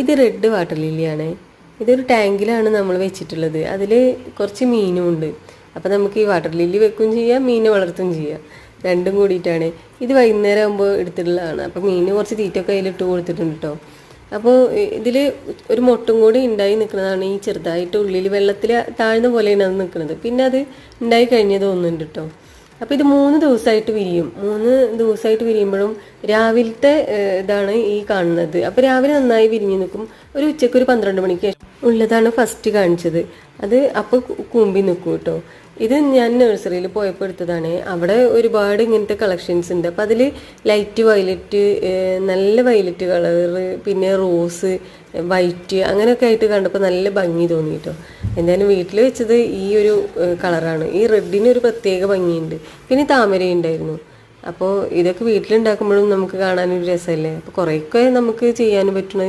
ഇത് red water ലില്ലിയാണ്. ഇതൊരു ടാങ്കിലാണ് നമ്മൾ വെച്ചിട്ടുള്ളത്. അതിൽ കുറച്ച് മീനും ഉണ്ട്. അപ്പോൾ നമുക്ക് ഈ വാട്ടർ ലില്ലി വെക്കുകയും ചെയ്യാം, മീനെ വളർത്തുകയും ചെയ്യാം. രണ്ടും കൂടിയിട്ടാണ്. ഇത് വൈകുന്നേരം ആകുമ്പോൾ എടുത്തിട്ടുള്ളതാണ്. അപ്പോൾ മീന് കുറച്ച് തീറ്റൊക്കെ അതിലിട്ട് കൊടുത്തിട്ടുണ്ട് കേട്ടോ. അപ്പോൾ ഇതിൽ ഒരു മൊട്ടും കൂടി ഉണ്ടായി നിൽക്കുന്നതാണ്. ഈ ചെറുതായിട്ട് ഉള്ളിൽ വെള്ളത്തിൽ താഴ്ന്ന പോലെയാണ് അത് നിൽക്കുന്നത്. പിന്നെ അത് ഉണ്ടായി കഴിഞ്ഞത് തോന്നുന്നുണ്ട് കേട്ടോ. അപ്പോൾ ഇത് 3 ദിവസമായിട്ട് വിരിയും. 3 ദിവസമായിട്ട് വിരിയുമ്പോഴും രാവിലത്തെ ഇതാണ് ഈ കാണുന്നത്. അപ്പോൾ രാവിലെ നന്നായി വിരിഞ്ഞ് നിൽക്കും. ഒരു ഉച്ചയ്ക്ക് ഒരു 12 മണിക്ക് ഉള്ളതാണ് ഫസ്റ്റ് കാണിച്ചത്. അത് അപ്പോൾ കൂമ്പി നിൽക്കും കേട്ടോ. ഇത് ഞാൻ നഴ്സറിയിൽ പോയപ്പോൾ എടുത്തതാണ്. അവിടെ ഒരുപാട് ഇങ്ങനത്തെ കളക്ഷൻസ് ഉണ്ട്. അപ്പോൾ അതിൽ ലൈറ്റ് വയലറ്റ്, നല്ല വയലറ്റ് കളറ്, പിന്നെ റോസ്, വൈറ്റ് അങ്ങനെയൊക്കെ ആയിട്ട് കണ്ടപ്പോൾ നല്ല ഭംഗി തോന്നി കേട്ടോ. എന്തായാലും വീട്ടിൽ വെച്ചത് ഈ ഒരു കളറാണ്. ഈ റെഡിന് ഒരു പ്രത്യേക ഭംഗിയുണ്ട്. പിന്നെ താമരയുണ്ടായിരുന്നു. അപ്പോൾ ഇതൊക്കെ വീട്ടിലുണ്ടാക്കുമ്പോഴും നമുക്ക് കാണാനൊരു രസമല്ലേ. അപ്പോൾ കുറേയൊക്കെ നമുക്ക് ചെയ്യാനും പറ്റണം.